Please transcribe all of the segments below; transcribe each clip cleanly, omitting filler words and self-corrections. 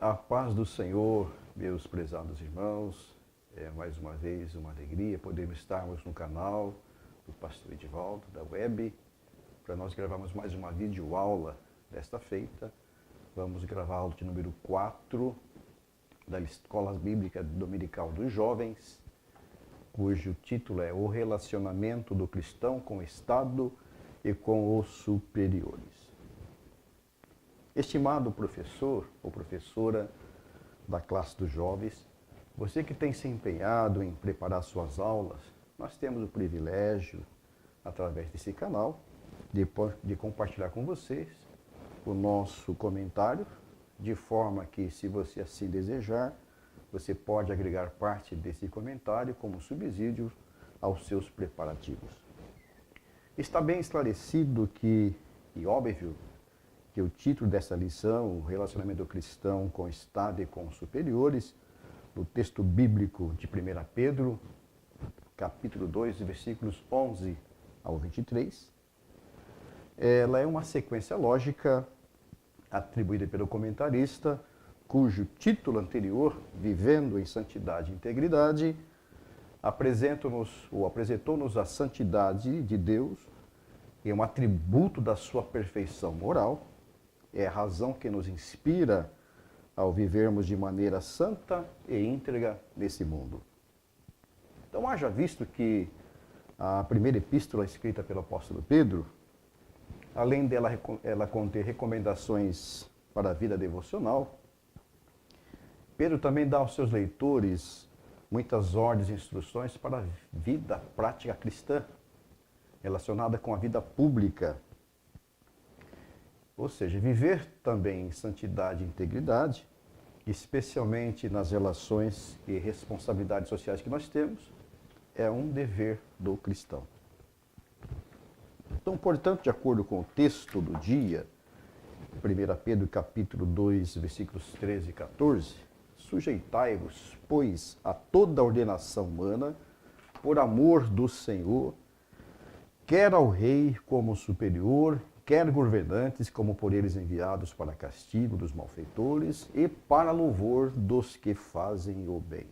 A paz do Senhor, meus prezados irmãos, mais uma vez uma alegria podermos estarmos no canal do Pastor Edivaldo, da web, para nós gravarmos mais uma videoaula desta feita. Vamos gravar a aula de número 4 da Escola Bíblica Dominical dos Jovens, cujo título é O Relacionamento do Cristão com o Estado e com os Superiores. Estimado professor ou professora da classe dos jovens, você que tem se empenhado em preparar suas aulas, nós temos o privilégio, através desse canal, de compartilhar com vocês o nosso comentário, de forma que, se você assim desejar, você pode agregar parte desse comentário como subsídio aos seus preparativos. Está bem esclarecido e óbvio, que o título dessa lição, o relacionamento do cristão com o Estado e com os superiores, do texto bíblico de 1 Pedro, capítulo 2, versículos 11 ao 23, ela é uma sequência lógica atribuída pelo comentarista, cujo título anterior, Vivendo em Santidade e Integridade, apresentou-nos a santidade de Deus, é um atributo da sua perfeição moral, é a razão que nos inspira ao vivermos de maneira santa e íntegra nesse mundo. Então, haja visto que a primeira epístola escrita pelo apóstolo Pedro, além dela ela conter recomendações para a vida devocional, Pedro também dá aos seus leitores muitas ordens e instruções para a vida prática cristã, relacionada com a vida pública. Ou seja, viver também em santidade e integridade, especialmente nas relações e responsabilidades sociais que nós temos, é um dever do cristão. Então, portanto, de acordo com o texto do dia, 1 Pedro capítulo 2, versículos 13 e 14, sujeitai-vos, pois, a toda a ordenação humana, por amor do Senhor, quer ao rei como superior, quer governantes como por eles enviados para castigo dos malfeitores e para louvor dos que fazem o bem.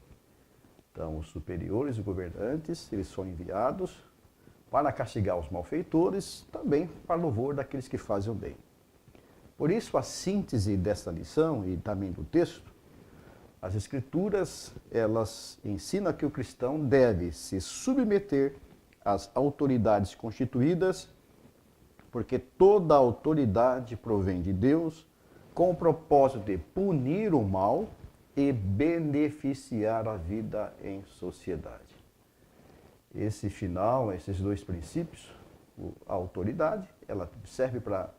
Então, os superiores e governantes, eles são enviados para castigar os malfeitores, também para louvor daqueles que fazem o bem. Por isso, a síntese dessa lição e também do texto, as Escrituras, elas ensinam que o cristão deve se submeter às autoridades constituídas, porque toda autoridade provém de Deus, com o propósito de punir o mal e beneficiar a vida em sociedade. Esse final, esses dois princípios, a autoridade, ela serve para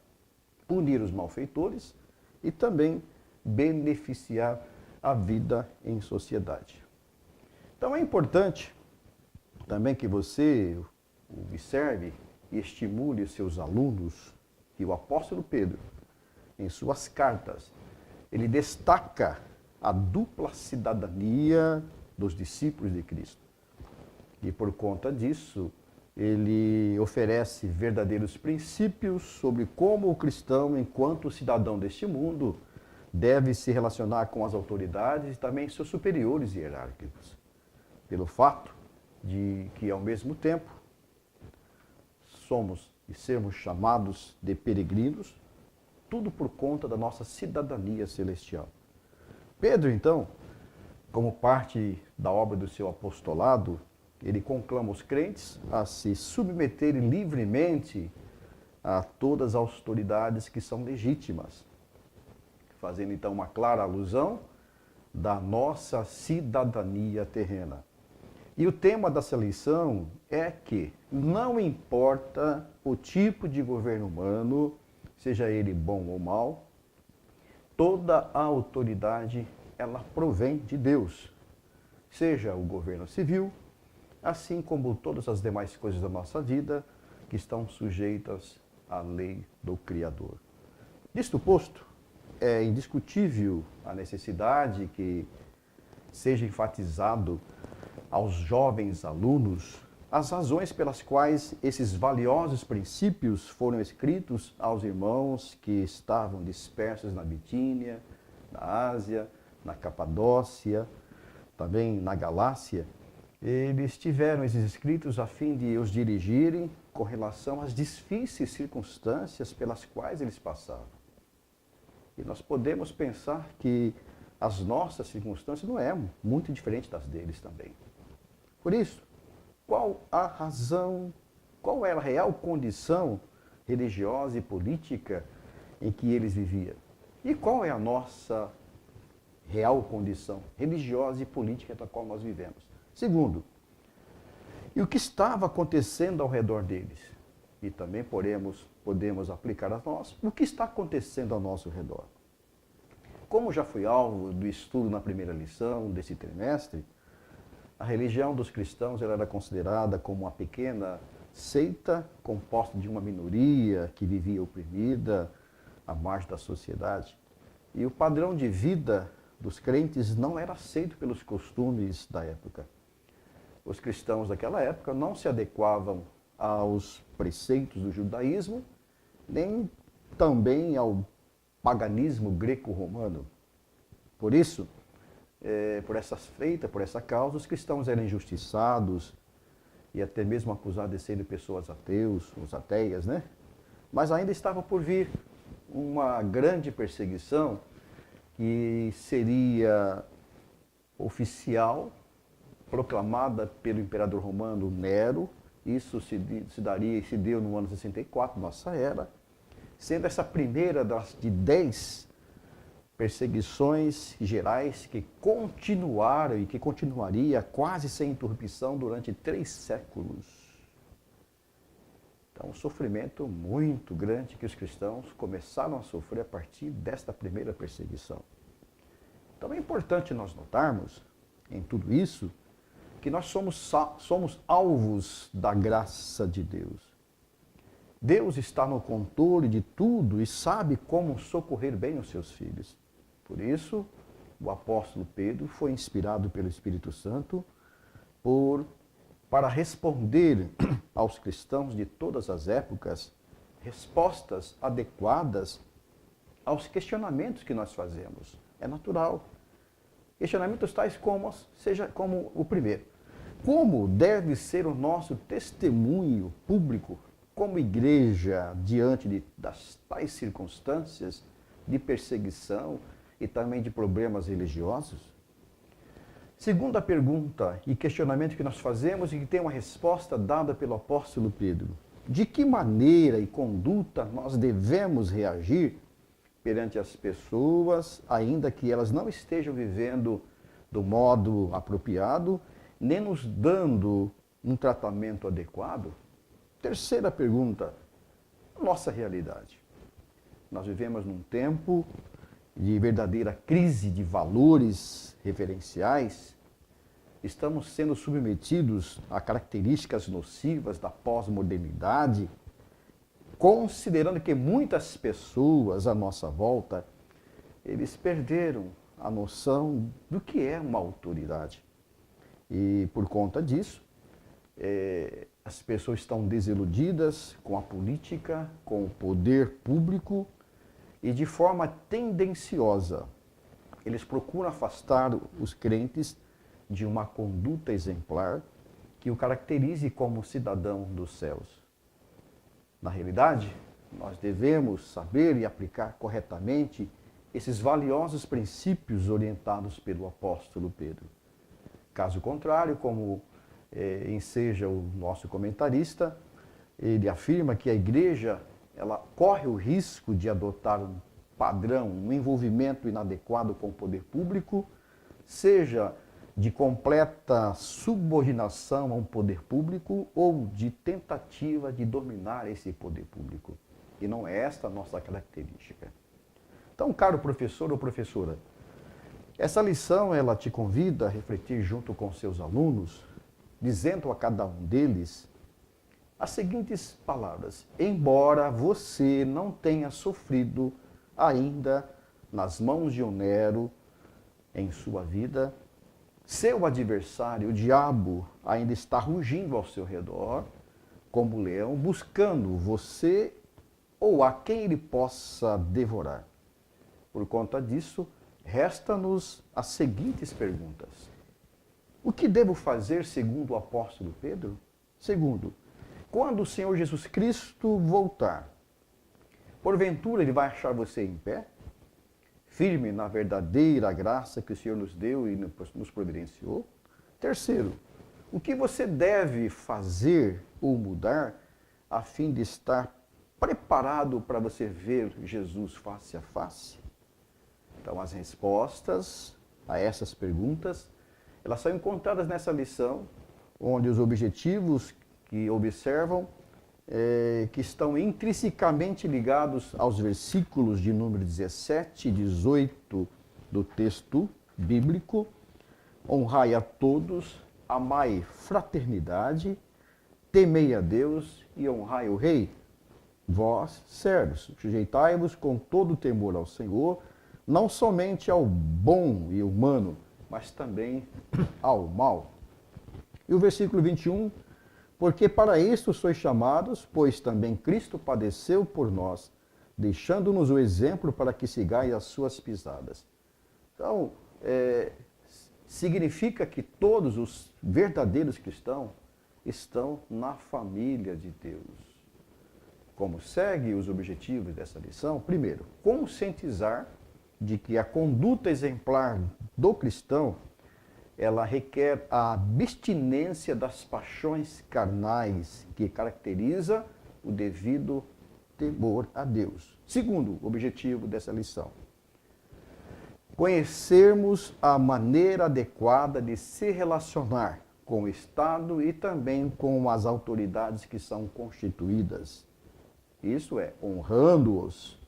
punir os malfeitores e também beneficiar a vida em sociedade. Então é importante também que você observe e estimule os seus alunos, que o apóstolo Pedro, em suas cartas, ele destaca a dupla cidadania dos discípulos de Cristo. E por conta disso, ele oferece verdadeiros princípios sobre como o cristão, enquanto cidadão deste mundo, deve se relacionar com as autoridades e também seus superiores hierárquicos. Pelo fato de que, ao mesmo tempo, somos e sermos chamados de peregrinos, tudo por conta da nossa cidadania celestial. Pedro, então, como parte da obra do seu apostolado, ele conclama os crentes a se submeterem livremente a todas as autoridades que são legítimas, fazendo então uma clara alusão da nossa cidadania terrena. E o tema dessa lição é que não importa o tipo de governo humano, seja ele bom ou mau, toda a autoridade ela provém de Deus. Seja o governo civil, assim como todas as demais coisas da nossa vida que estão sujeitas à lei do Criador. Disto posto, é indiscutível a necessidade que seja enfatizado aos jovens alunos as razões pelas quais esses valiosos princípios foram escritos aos irmãos que estavam dispersos na Bitínia, na Ásia, na Capadócia, também na Galácia, eles tiveram esses escritos a fim de os dirigirem com relação às difíceis circunstâncias pelas quais eles passavam. E nós podemos pensar que as nossas circunstâncias não é muito diferente das deles também. Por isso, qual a razão, qual era a real condição religiosa e política em que eles viviam? E qual é a nossa real condição religiosa e política da qual nós vivemos? Segundo, e o que estava acontecendo ao redor deles? E também podemos aplicar a nós o que está acontecendo ao nosso redor. Como já foi alvo do estudo na primeira lição desse trimestre, a religião dos cristãos ela era considerada como uma pequena seita composta de uma minoria que vivia oprimida à margem da sociedade. E o padrão de vida dos crentes não era aceito pelos costumes da época. Os cristãos daquela época não se adequavam aos preceitos do judaísmo, nem também ao paganismo greco-romano. Por isso, por essa causa, os cristãos eram injustiçados e até mesmo acusados de serem pessoas ateias, né? Mas ainda estava por vir uma grande perseguição que seria oficial, proclamada pelo imperador romano Nero. Isso se deu no ano 64, nossa era, sendo essa primeira de 10 perseguições gerais que continuaram e que continuaria quase sem interrupção durante 3 séculos. Então, um sofrimento muito grande que os cristãos começaram a sofrer a partir desta primeira perseguição. Então, é importante nós notarmos, em tudo isso, que nós somos alvos da graça de Deus. Deus está no controle de tudo e sabe como socorrer bem os seus filhos. Por isso, o apóstolo Pedro foi inspirado pelo Espírito Santo para responder aos cristãos de todas as épocas respostas adequadas aos questionamentos que nós fazemos. É natural. Questionamentos tais como o primeiro. Como deve ser o nosso testemunho público como igreja diante das tais circunstâncias de perseguição e também de problemas religiosos? Segunda pergunta e questionamento que nós fazemos e que tem uma resposta dada pelo apóstolo Pedro. De que maneira e conduta nós devemos reagir perante as pessoas, ainda que elas não estejam vivendo do modo apropriado, nem nos dando um tratamento adequado? Terceira pergunta, nossa realidade. Nós vivemos num tempo de verdadeira crise de valores referenciais. Estamos sendo submetidos a características nocivas da pós-modernidade, considerando que muitas pessoas à nossa volta, eles perderam a noção do que é uma autoridade. E por conta disso, as pessoas estão desiludidas com a política, com o poder público e de forma tendenciosa. Eles procuram afastar os crentes de uma conduta exemplar que o caracterize como cidadão dos céus. Na realidade, nós devemos saber e aplicar corretamente esses valiosos princípios orientados pelo apóstolo Pedro. Caso contrário, como enseja o nosso comentarista, ele afirma que a igreja ela corre o risco de adotar um padrão, um envolvimento inadequado com o poder público, seja de completa subordinação a um poder público ou de tentativa de dominar esse poder público. E não é esta a nossa característica. Então, caro professor ou professora, essa lição ela te convida a refletir junto com seus alunos, dizendo a cada um deles as seguintes palavras: embora você não tenha sofrido ainda nas mãos de Nero em sua vida, seu adversário, o diabo, ainda está rugindo ao seu redor, como leão, buscando você ou a quem ele possa devorar. Por conta disso, resta-nos as seguintes perguntas. O que devo fazer segundo o apóstolo Pedro? Segundo, quando o Senhor Jesus Cristo voltar, porventura ele vai achar você em pé? Firme na verdadeira graça que o Senhor nos deu e nos providenciou? Terceiro, o que você deve fazer ou mudar a fim de estar preparado para você ver Jesus face a face? Então, as respostas a essas perguntas, elas são encontradas nessa lição, onde os objetivos que observam, que estão intrinsecamente ligados aos versículos de número 17 e 18 do texto bíblico. Honrai a todos, amai fraternidade, temei a Deus e honrai o Rei. Vós, servos, sujeitai-vos com todo temor ao Senhor, não somente ao bom e humano, mas também ao mal. E o versículo 21, porque para isto sois chamados, pois também Cristo padeceu por nós, deixando-nos o exemplo para que sigais as suas pisadas. Então, significa que todos os verdadeiros cristãos estão na família de Deus. Como segue os objetivos dessa lição? Primeiro, conscientizar de que a conduta exemplar do cristão, ela requer a abstinência das paixões carnais que caracteriza o devido temor a Deus. Segundo objetivo dessa lição, conhecermos a maneira adequada de se relacionar com o Estado e também com as autoridades que são constituídas. Isso é, honrando-os,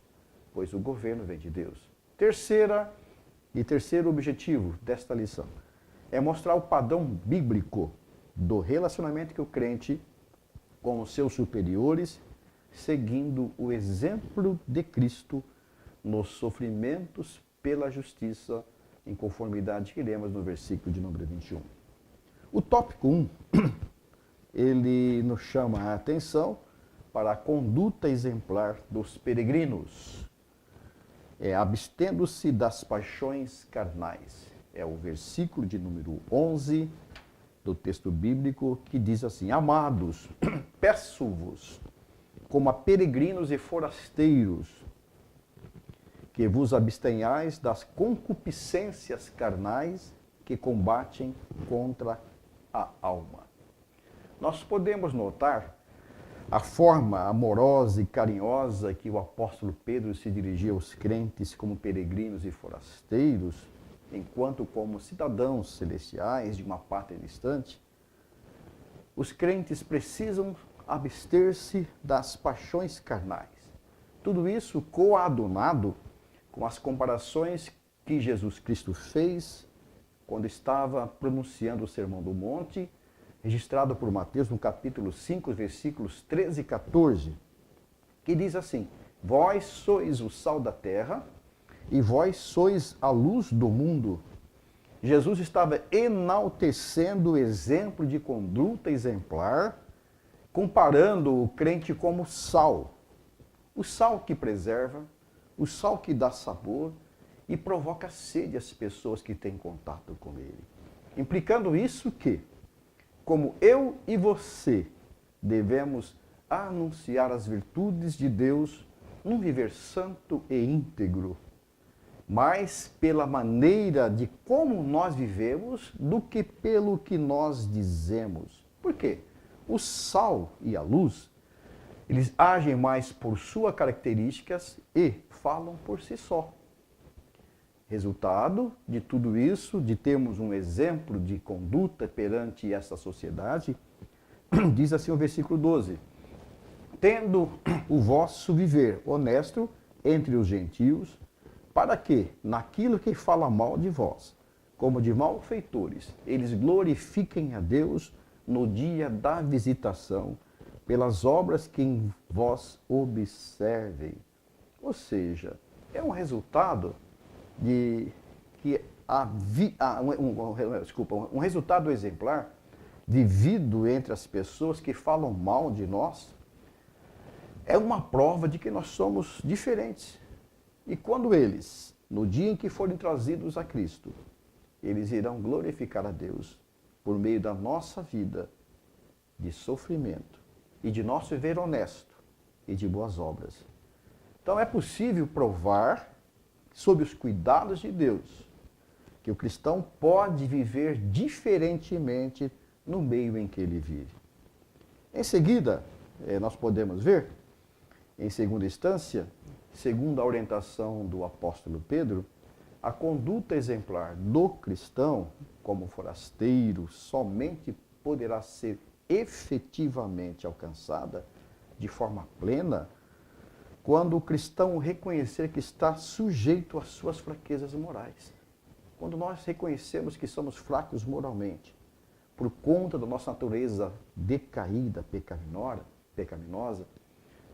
pois o governo vem de Deus. Terceiro objetivo desta lição é mostrar o padrão bíblico do relacionamento que o crente com os seus superiores, seguindo o exemplo de Cristo nos sofrimentos pela justiça, em conformidade que lemos no versículo de número 21. O tópico 1, ele nos chama a atenção para a conduta exemplar dos peregrinos. Abstendo-se das paixões carnais. É o versículo de número 11 do texto bíblico que diz assim: Amados, peço-vos, como a peregrinos e forasteiros, que vos abstenhais das concupiscências carnais que combatem contra a alma. Nós podemos notar a forma amorosa e carinhosa que o apóstolo Pedro se dirigia aos crentes como peregrinos e forasteiros, enquanto como cidadãos celestiais de uma pátria distante. Os crentes precisam abster-se das paixões carnais. Tudo isso coadunado com as comparações que Jesus Cristo fez quando estava pronunciando o Sermão do Monte, registrado por Mateus no capítulo 5, versículos 13 e 14, que diz assim: Vós sois o sal da terra e vós sois a luz do mundo. Jesus estava enaltecendo o exemplo de conduta exemplar, comparando o crente como sal. O sal que preserva, o sal que dá sabor e provoca sede às pessoas que têm contato com ele. Implicando isso que, como eu e você devemos anunciar as virtudes de Deus num viver santo e íntegro, mais pela maneira de como nós vivemos do que pelo que nós dizemos. Por quê? O sal e a luz, eles agem mais por suas características e falam por si só. Resultado de tudo isso, de termos um exemplo de conduta perante essa sociedade, diz assim o versículo 12: Tendo o vosso viver honesto entre os gentios, para que, naquilo que fala mal de vós, como de malfeitores, eles glorifiquem a Deus no dia da visitação, pelas obras que em vós observem. Ou seja, é um resultado um resultado exemplar vivido entre as pessoas que falam mal de nós. É uma prova de que nós somos diferentes. E quando eles no dia em que forem trazidos a Cristo, eles irão glorificar a Deus por meio da nossa vida de sofrimento e de nosso viver honesto e de boas obras. Então é possível provar, sob os cuidados de Deus, que o cristão pode viver diferentemente no meio em que ele vive. Em seguida, nós podemos ver, em segunda instância, segundo a orientação do apóstolo Pedro, a conduta exemplar do cristão, como forasteiro, somente poderá ser efetivamente alcançada de forma plena quando o cristão reconhecer que está sujeito às suas fraquezas morais. Quando nós reconhecemos que somos fracos moralmente, por conta da nossa natureza decaída, pecaminosa,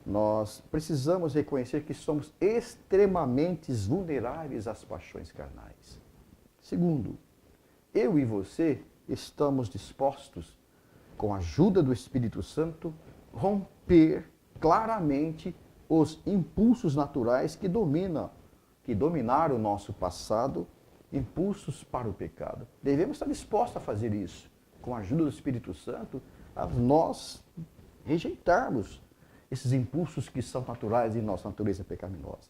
nós precisamos reconhecer que somos extremamente vulneráveis às paixões carnais. Segundo, eu e você estamos dispostos, com a ajuda do Espírito Santo, romper claramente os impulsos naturais que dominaram o nosso passado, impulsos para o pecado. Devemos estar dispostos a fazer isso, com a ajuda do Espírito Santo, a nós rejeitarmos esses impulsos que são naturais em nossa natureza pecaminosa.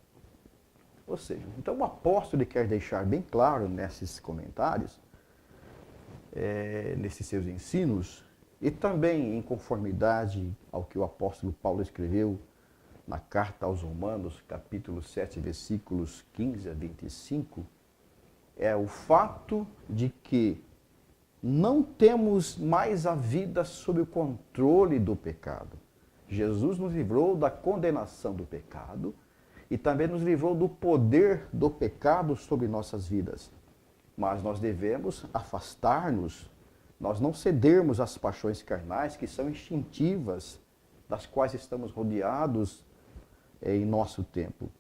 Ou seja, então o apóstolo quer deixar bem claro nesses comentários, nesses seus ensinos, e também em conformidade ao que o apóstolo Paulo escreveu na carta aos Romanos, capítulo 7, versículos 15 a 25, é o fato de que não temos mais a vida sob o controle do pecado. Jesus nos livrou da condenação do pecado e também nos livrou do poder do pecado sobre nossas vidas. Mas nós devemos afastar-nos, nós não cedermos às paixões carnais que são instintivas, das quais estamos rodeados em nosso tempo.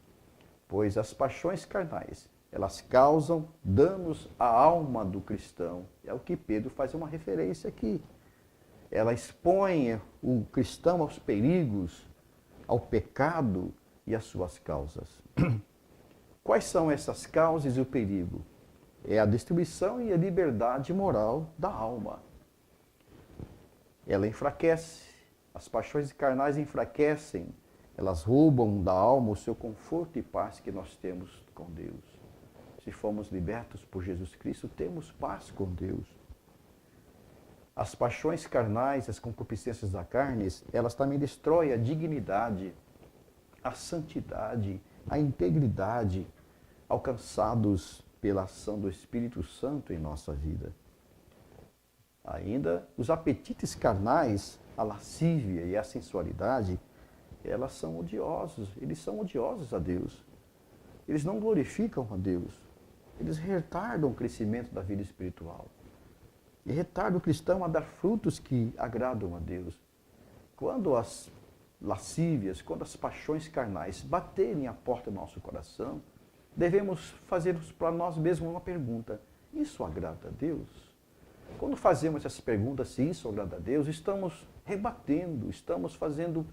Pois as paixões carnais, elas causam danos à alma do cristão. É o que Pedro faz uma referência aqui. Ela expõe o cristão aos perigos, ao pecado e às suas causas. Quais são essas causas e o perigo? É a destruição e a liberdade moral da alma. Ela enfraquece, as paixões carnais enfraquecem, elas roubam da alma o seu conforto e paz que nós temos com Deus. Se fomos libertos por Jesus Cristo, temos paz com Deus. As paixões carnais, as concupiscências da carne, elas também destroem a dignidade, a santidade, a integridade alcançados pela ação do Espírito Santo em nossa vida. Ainda, os apetites carnais, a lascívia e a sensualidade, elas são odiosos, eles são odiosos a Deus. Eles não glorificam a Deus. Eles retardam o crescimento da vida espiritual. E retardam o cristão a dar frutos que agradam a Deus. Quando as lascívias, quando as paixões carnais baterem à porta do nosso coração, devemos fazer para nós mesmos uma pergunta: isso agrada a Deus? Quando fazemos essa pergunta, se isso agrada a Deus, estamos rebatendo, estamos fazendo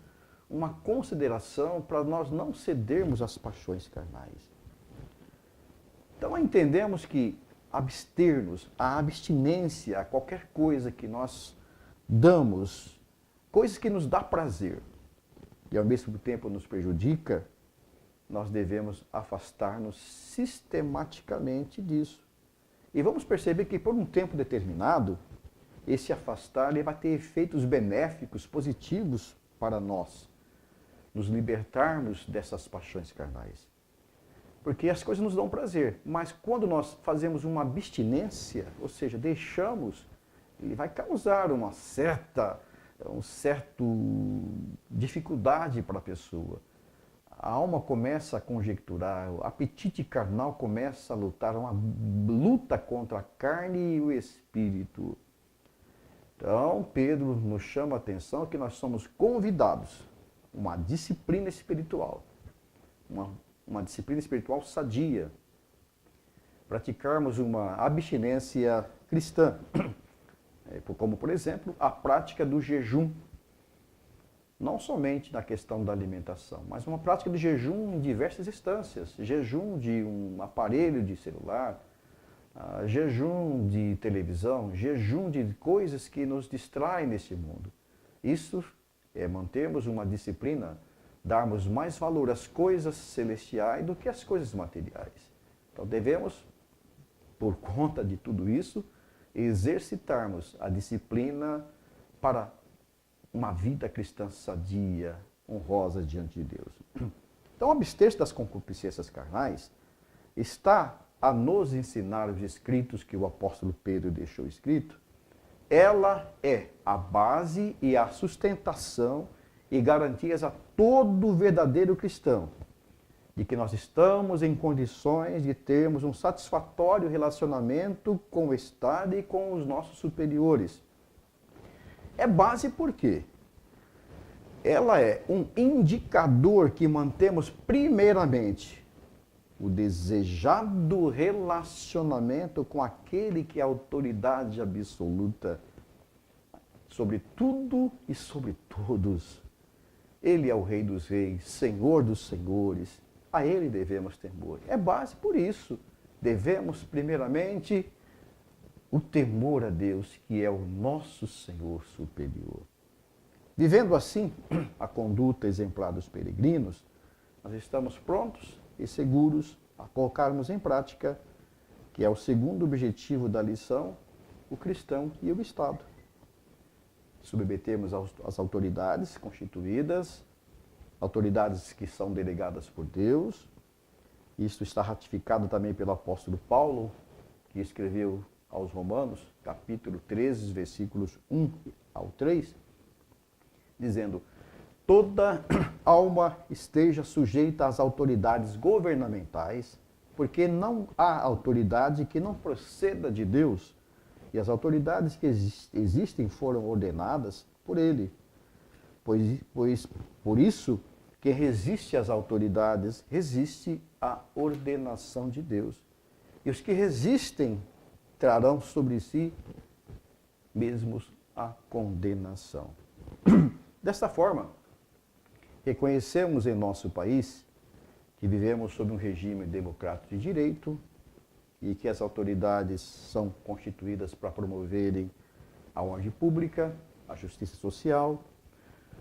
uma consideração para nós não cedermos às paixões carnais. Então entendemos que abster-nos, a abstinência a qualquer coisa que nós damos, coisas que nos dá prazer e ao mesmo tempo nos prejudica, nós devemos afastar-nos sistematicamente disso. E vamos perceber que por um tempo determinado, esse afastar ele vai ter efeitos benéficos, positivos para nós, nos libertarmos dessas paixões carnais. Porque as coisas nos dão prazer, mas quando nós fazemos uma abstinência, ou seja, deixamos, ele vai causar uma certa dificuldade para a pessoa. A alma começa a conjecturar, o apetite carnal começa a lutar, uma luta contra a carne e o espírito. Então, Pedro nos chama a atenção que nós somos convidados a uma disciplina espiritual, uma disciplina espiritual sadia, praticarmos uma abstinência cristã, como, por exemplo, a prática do jejum. não somente na questão da alimentação, mas uma prática de jejum em diversas instâncias. Jejum de um aparelho de celular, jejum de televisão, jejum de coisas que nos distraem nesse mundo. Isso é mantermos uma disciplina, darmos mais valor às coisas celestiais do que às coisas materiais. Então devemos, por conta de tudo isso, exercitarmos a disciplina para uma vida cristã sadia, honrosa diante de Deus. Então, abster-se das concupiscências carnais está a nos ensinar os escritos que o apóstolo Pedro deixou escrito. Ela é a base e a sustentação e garantias a todo verdadeiro cristão de que nós estamos em condições de termos um satisfatório relacionamento com o Estado e com os nossos superiores. É base porque ela é um indicador que mantemos primeiramente o desejado relacionamento com aquele que é a autoridade absoluta sobre tudo e sobre todos. Ele é o Rei dos Reis, Senhor dos Senhores. A Ele devemos temor. É base por isso. Devemos, primeiramente, o temor a Deus, que é o nosso Senhor superior. Vivendo assim a conduta exemplar dos peregrinos, nós estamos prontos e seguros a colocarmos em prática, que é o segundo objetivo da lição, o cristão e o Estado. Submetermos às autoridades constituídas, autoridades que são delegadas por Deus. Isso está ratificado também pelo apóstolo Paulo, que escreveu aos Romanos, capítulo 13, versículos 1 ao 3, dizendo: toda alma esteja sujeita às autoridades governamentais, porque não há autoridade que não proceda de Deus, e as autoridades que existem foram ordenadas por Ele. Pois por isso, quem resiste às autoridades, resiste à ordenação de Deus. E os que resistem trarão sobre si mesmos a condenação. Desta forma, reconhecemos em nosso país que vivemos sob um regime democrático de direito e que as autoridades são constituídas para promoverem a ordem pública, a justiça social,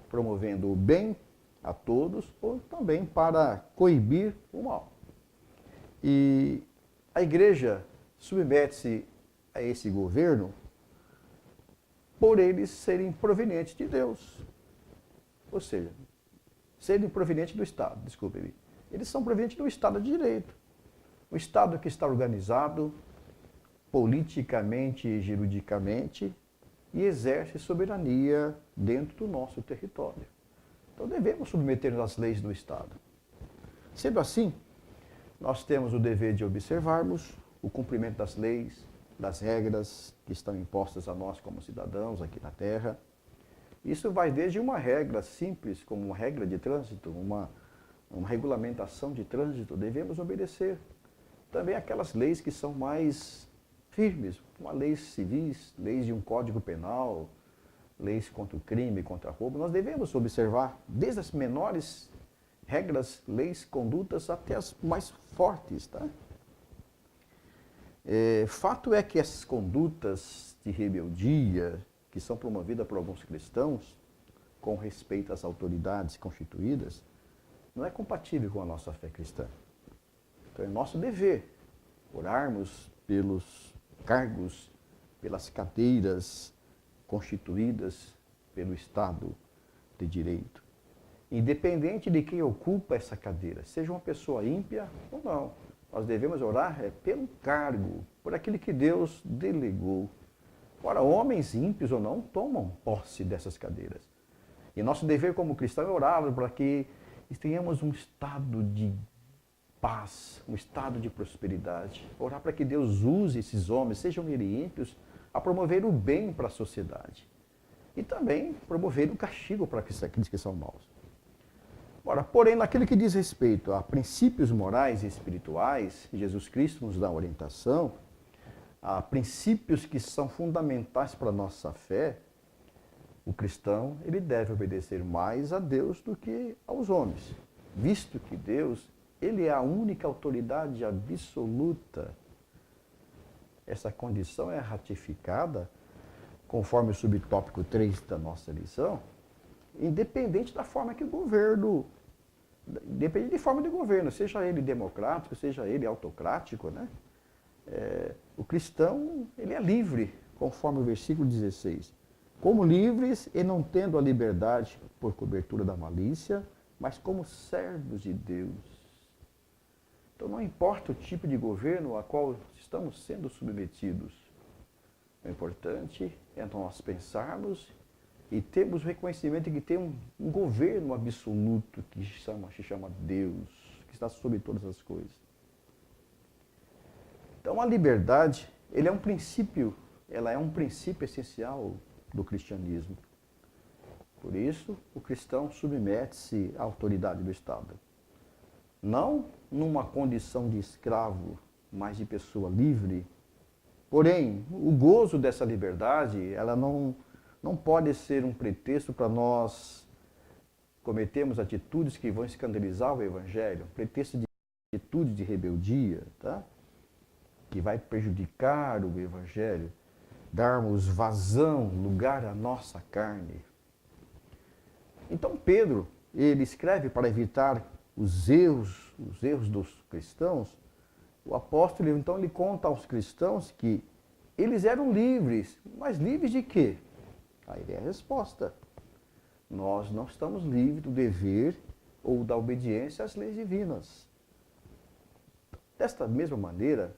promovendo o bem a todos ou também para coibir o mal. E a igreja submete-se a esse governo por eles serem provenientes de Deus. Ou seja, serem provenientes do Estado, desculpe-me. Eles são provenientes do Estado de Direito. Um Estado que está organizado politicamente e juridicamente e exerce soberania dentro do nosso território. Então devemos submeter-nos às leis do Estado. Sendo assim, nós temos o dever de observarmos o cumprimento das leis, das regras que estão impostas a nós como cidadãos aqui na Terra. Isso vai desde uma regra simples, como uma regra de trânsito, uma regulamentação de trânsito, devemos obedecer. Também aquelas leis que são mais firmes, como leis civis, leis de um código penal, leis contra o crime, contra o roubo, nós devemos observar desde as menores regras, leis, condutas, até as mais fortes, tá? Fato é que essas condutas de rebeldia, que são promovidas por alguns cristãos, com respeito às autoridades constituídas, não é compatível com a nossa fé cristã. Então é nosso dever orarmos pelos cargos, pelas cadeiras constituídas pelo Estado de Direito. Independente de quem ocupa essa cadeira, seja uma pessoa ímpia ou não, nós devemos orar pelo cargo, por aquele que Deus delegou. Ora, homens ímpios ou não tomam posse dessas cadeiras. E nosso dever como cristão é orar para que tenhamos um estado de paz, um estado de prosperidade. Orar para que Deus use esses homens, sejam eles ímpios, a promover o bem para a sociedade. E também promover o castigo para aqueles que são maus. Ora, porém, naquilo que diz respeito a princípios morais e espirituais, Jesus Cristo nos dá orientação, a princípios que são fundamentais para a nossa fé, o cristão ele deve obedecer mais a Deus do que aos homens, visto que Deus ele é a única autoridade absoluta. Essa condição é ratificada, conforme o subtópico 3 da nossa lição, independente da forma que o governo, independente de forma de governo, seja ele democrático, seja ele autocrático, né? O cristão, ele é livre, conforme o versículo 16. Como livres e não tendo a liberdade por cobertura da malícia, mas como servos de Deus. Então não importa o tipo de governo a qual estamos sendo submetidos. O importante é nós pensarmos e termos o reconhecimento de que tem um governo absoluto que se chama Deus, que está sobre todas as coisas. Então a liberdade, ela é um princípio essencial do cristianismo. Por isso, o cristão submete-se à autoridade do Estado. Não numa condição de escravo, mas de pessoa livre. Porém, o gozo dessa liberdade, ela não pode ser um pretexto para nós cometermos atitudes que vão escandalizar o Evangelho, pretexto de atitude de rebeldia, tá? Que vai prejudicar o Evangelho, darmos vazão, lugar à nossa carne. Então Pedro, ele escreve para evitar os erros dos cristãos. O apóstolo, então, ele conta aos cristãos que eles eram livres, mas livres de quê? Aí vem a resposta. Nós não estamos livres do dever ou da obediência às leis divinas. Desta mesma maneira,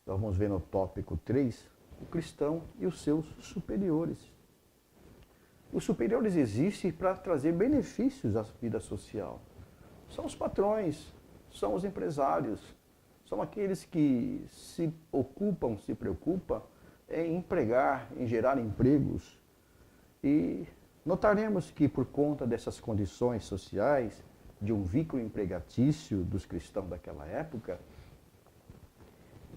nós vamos ver no tópico 3, o cristão e os seus superiores. Os superiores existem para trazer benefícios à vida social. São os patrões, são os empresários, são aqueles que se preocupam em empregar, em gerar empregos. E notaremos que por conta dessas condições sociais, de um vínculo empregatício dos cristãos daquela época,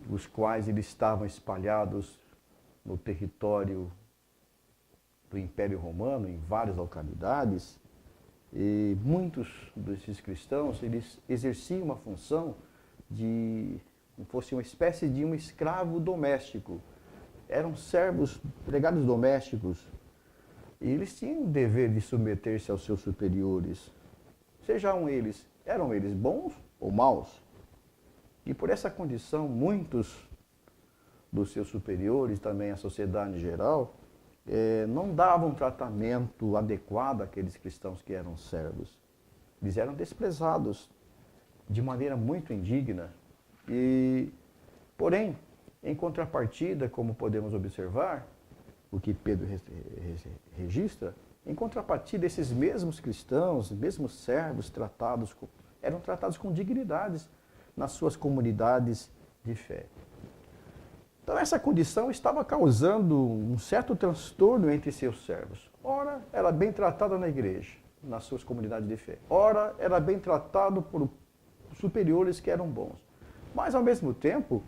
os quais eles estavam espalhados no território do Império Romano, em várias localidades, e muitos desses cristãos, eles exerciam uma função de, como fosse uma espécie de um escravo doméstico. Eram servos, empregados domésticos, e eles tinham o dever de submeter-se aos seus superiores, eram eles bons ou maus. E por essa condição, muitos dos seus superiores, também a sociedade em geral, não davam tratamento adequado àqueles cristãos que eram servos. Eles eram desprezados de maneira muito indigna. Porém, em contrapartida, como podemos observar, o que Pedro registra, em contrapartida, esses mesmos cristãos, mesmos servos, eram tratados com dignidades nas suas comunidades de fé. Então essa condição estava causando um certo transtorno entre seus servos. Ora, era bem tratado na igreja, nas suas comunidades de fé. Ora, era bem tratado por superiores que eram bons. Mas, ao mesmo tempo,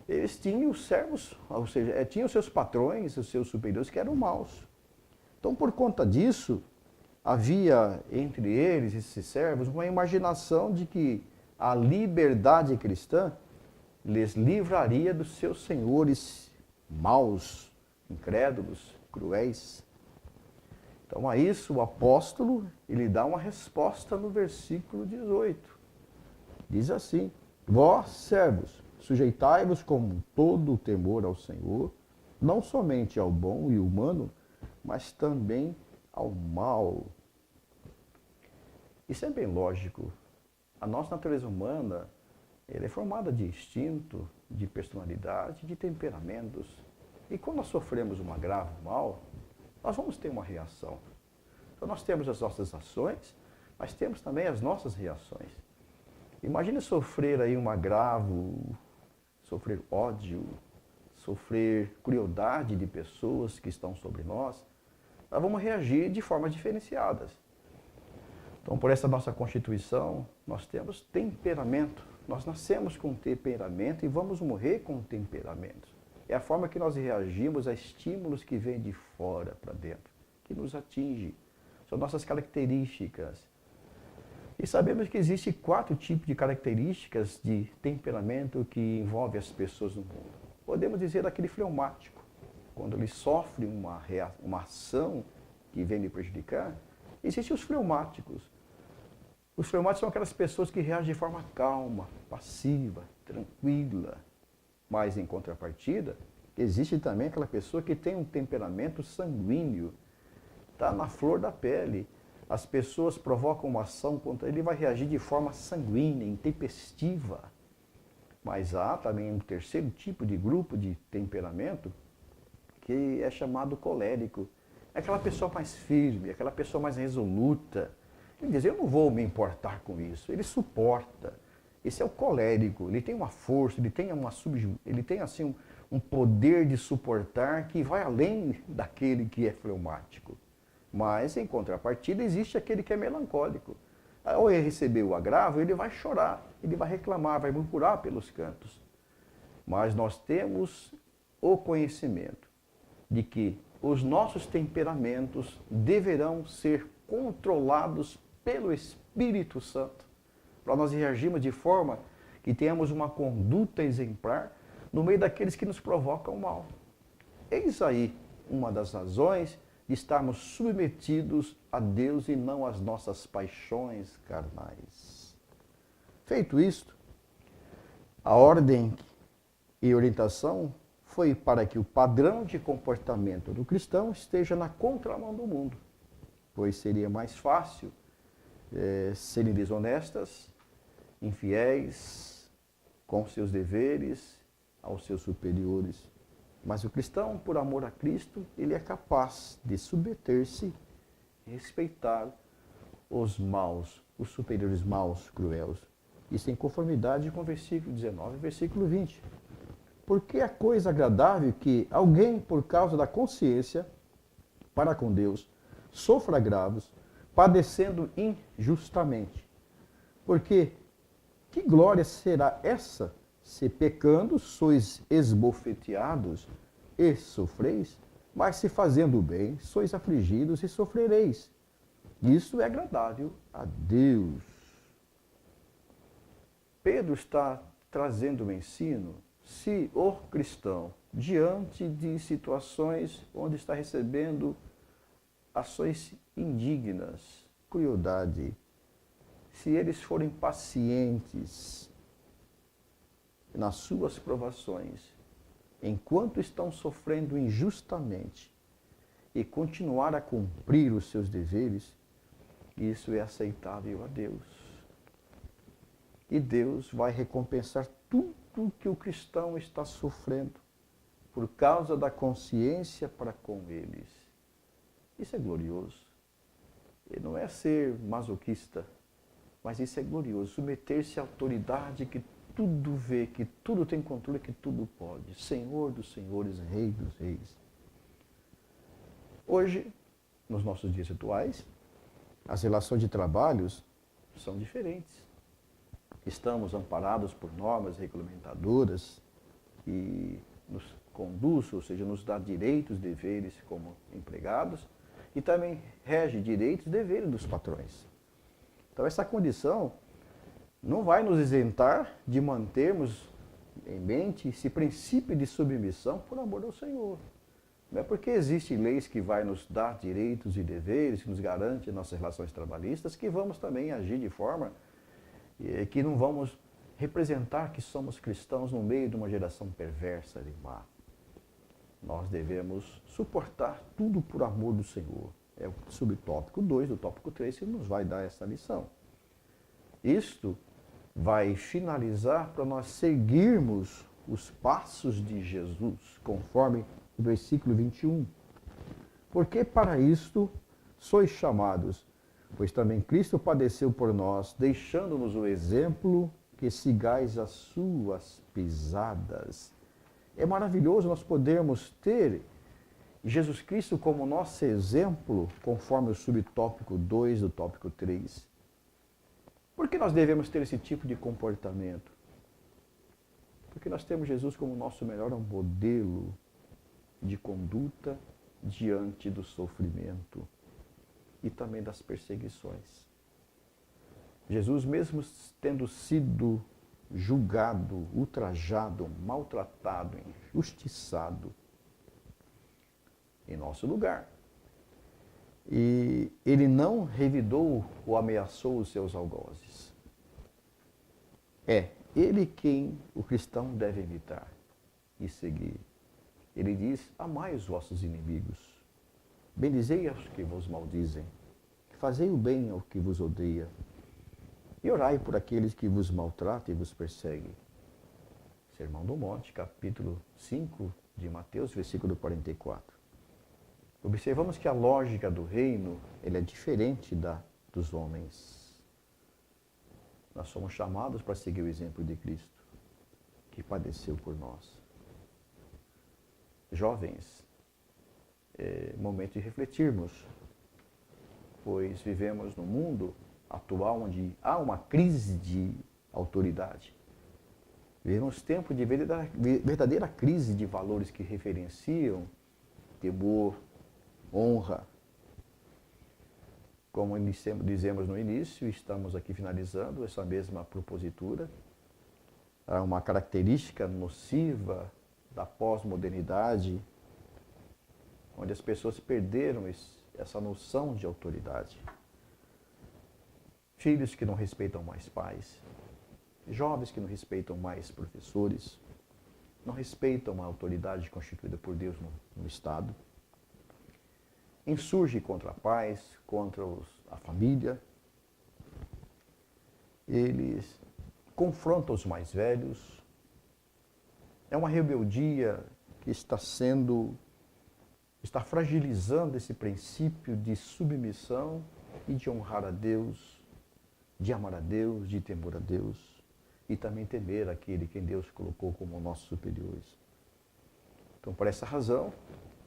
eles tinham os servos, ou seja, tinham os seus patrões, os seus superiores que eram maus. Então, por conta disso, havia entre eles, esses servos, uma imaginação de que a liberdade cristã lhes livraria dos seus senhores maus, incrédulos, cruéis. Então a isso o apóstolo, ele dá uma resposta no versículo 18. Diz assim: vós, servos, sujeitai-vos com todo o temor ao Senhor, não somente ao bom e humano, mas também ao mal. Isso é bem lógico. A nossa natureza humana, ela é formada de instinto, de personalidade, de temperamentos. E quando nós sofremos um agravo mal, nós vamos ter uma reação. Então nós temos as nossas ações, mas temos também as nossas reações. Imagine sofrer aí um agravo, sofrer ódio, sofrer crueldade de pessoas que estão sobre nós. Nós vamos reagir de formas diferenciadas. Então, por essa nossa constituição, nós temos temperamento. Nós nascemos com temperamento e vamos morrer com temperamento. É a forma que nós reagimos a estímulos que vêm de fora para dentro, que nos atinge, são nossas características. E sabemos que existem 4 tipos de características de temperamento que envolvem as pessoas no mundo. Podemos dizer aquele fleumático, quando ele sofre uma ação que vem lhe prejudicar. Existem os fleumáticos. Os fleumáticos são aquelas pessoas que reagem de forma calma, passiva, tranquila. Mas, em contrapartida, existe também aquela pessoa que tem um temperamento sanguíneo, está na flor da pele. As pessoas provocam uma ação contra ele, vai reagir de forma sanguínea, intempestiva. Mas há também um terceiro tipo de grupo de temperamento que é chamado colérico. É aquela pessoa mais firme, aquela pessoa mais resoluta. Ele diz, eu não vou me importar com isso. Ele suporta. Esse é o colérico. Ele tem uma força, ele tem assim um poder de suportar que vai além daquele que é fleumático. Mas, em contrapartida, existe aquele que é melancólico. Ao receber o agravo, ele vai chorar, ele vai reclamar, vai murmurar pelos cantos. Mas nós temos o conhecimento de que os nossos temperamentos deverão ser controlados pelo Espírito Santo, para nós reagirmos de forma que tenhamos uma conduta exemplar no meio daqueles que nos provocam mal. Eis aí uma das razões de estarmos submetidos a Deus e não às nossas paixões carnais. Feito isto, a ordem e orientação foi para que o padrão de comportamento do cristão esteja na contramão do mundo, pois seria mais fácil serem desonestas, infiéis com seus deveres aos seus superiores. Mas o cristão, por amor a Cristo, ele é capaz de submeter-se e respeitar os maus, os superiores maus, cruéis. Isso em conformidade com o versículo 19 e versículo 20. Porque é coisa agradável que alguém, por causa da consciência para com Deus, sofra agravos, padecendo injustamente. Porque que glória será essa, se pecando sois esbofeteados e sofreis, mas se fazendo o bem sois afligidos e sofrereis. Isso é agradável a Deus. Pedro está trazendo um ensino. Se o cristão, diante de situações onde está recebendo ações indignas, crueldade, se eles forem pacientes nas suas provações, enquanto estão sofrendo injustamente, e continuar a cumprir os seus deveres, isso é aceitável a Deus. E Deus vai recompensar tudo que o cristão está sofrendo por causa da consciência para com eles. Isso é glorioso. E não é ser masoquista, mas isso é glorioso. Submeter-se à autoridade que tudo vê, que tudo tem controle, que tudo pode. Senhor dos senhores, Rei dos reis. Hoje, nos nossos dias atuais, as relações de trabalhos são diferentes. Estamos amparados por normas regulamentadoras que nos conduz, ou seja, nos dá direitos e deveres como empregados, e também rege direitos e deveres dos patrões. Então, essa condição não vai nos isentar de mantermos em mente esse princípio de submissão por amor ao Senhor. Não é porque existem leis que vai nos dar direitos e deveres, que nos garante nossas relações trabalhistas, que vamos também agir de forma que não vamos representar que somos cristãos no meio de uma geração perversa e má. Nós devemos suportar tudo por amor do Senhor. É o subtópico 2 do tópico 3 que nos vai dar essa lição. Isto vai finalizar para nós seguirmos os passos de Jesus, conforme o versículo 21. Porque para isto sois chamados, pois também Cristo padeceu por nós, deixando-nos o exemplo que sigais as suas pisadas. É maravilhoso nós podermos ter Jesus Cristo como nosso exemplo, conforme o subtópico 2 do tópico 3. Por que nós devemos ter esse tipo de comportamento? Porque nós temos Jesus como nosso melhor modelo de conduta diante do sofrimento e também das perseguições. Jesus, mesmo tendo sido julgado, ultrajado, maltratado, injustiçado em nosso lugar, e ele não revidou ou ameaçou os seus algozes. É ele quem o cristão deve imitar e seguir. Ele diz: amai os vossos inimigos, bendizei aos que vos maldizem, fazei o bem ao que vos odeia, e orai por aqueles que vos maltratam e vos perseguem. Sermão do Monte, capítulo 5 de Mateus, versículo 44. Observamos que a lógica do reino ele é diferente dos homens. Nós somos chamados para seguir o exemplo de Cristo, que padeceu por nós. Jovens, é momento de refletirmos, pois vivemos num mundo atual onde há uma crise de autoridade. Vivemos tempo de verdadeira crise de valores que referenciam temor, honra. Como dizemos no início, estamos aqui finalizando essa mesma propositura. Há uma característica nociva da pós-modernidade, onde as pessoas perderam essa noção de autoridade. Filhos que não respeitam mais pais, jovens que não respeitam mais professores, não respeitam a autoridade constituída por Deus no Estado, insurge contra a paz, contra a família, eles confrontam os mais velhos. É uma rebeldia que está fragilizando esse princípio de submissão e de honrar a Deus, de amar a Deus, de temor a Deus e também temer aquele que Deus colocou como nossos superiores. Então, por essa razão,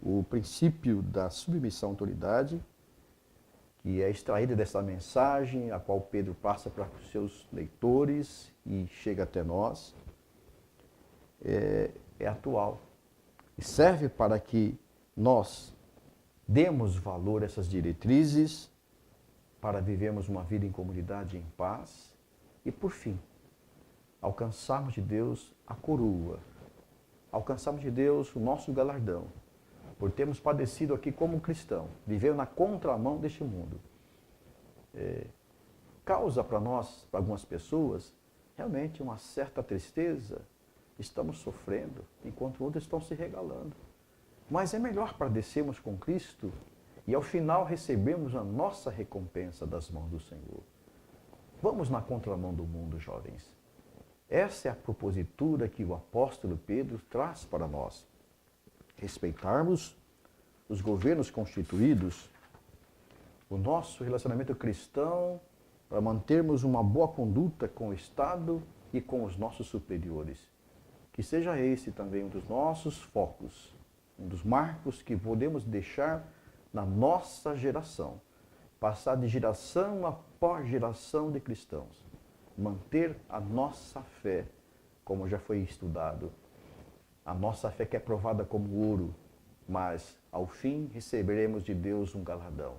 o princípio da submissão à autoridade, que é extraída dessa mensagem, a qual Pedro passa para os seus leitores e chega até nós, é atual. E serve para que nós demos valor a essas diretrizes, para vivermos uma vida em comunidade em paz e, por fim, alcançarmos de Deus a coroa, alcançarmos de Deus o nosso galardão, por termos padecido aqui como cristão, vivendo na contramão deste mundo. Causa para nós, para algumas pessoas, realmente uma certa tristeza. Estamos sofrendo, enquanto outros estão se regalando. Mas é melhor padecermos com Cristo e ao final recebemos a nossa recompensa das mãos do Senhor. Vamos na contramão do mundo, jovens. Essa é a propositura que o apóstolo Pedro traz para nós. Respeitarmos os governos constituídos, o nosso relacionamento cristão, para mantermos uma boa conduta com o Estado e com os nossos superiores. Que seja esse também um dos nossos focos, um dos marcos que podemos deixar na nossa geração, passar de geração após geração de cristãos, manter a nossa fé, como já foi estudado, a nossa fé que é provada como ouro, mas ao fim receberemos de Deus um galardão.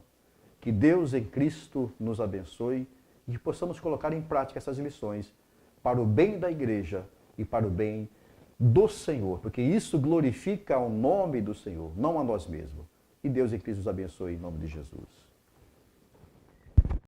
Que Deus em Cristo nos abençoe e que possamos colocar em prática essas lições para o bem da igreja e para o bem do Senhor, porque isso glorifica o nome do Senhor, não a nós mesmos. E Deus em Cristo nos abençoe em nome de Jesus.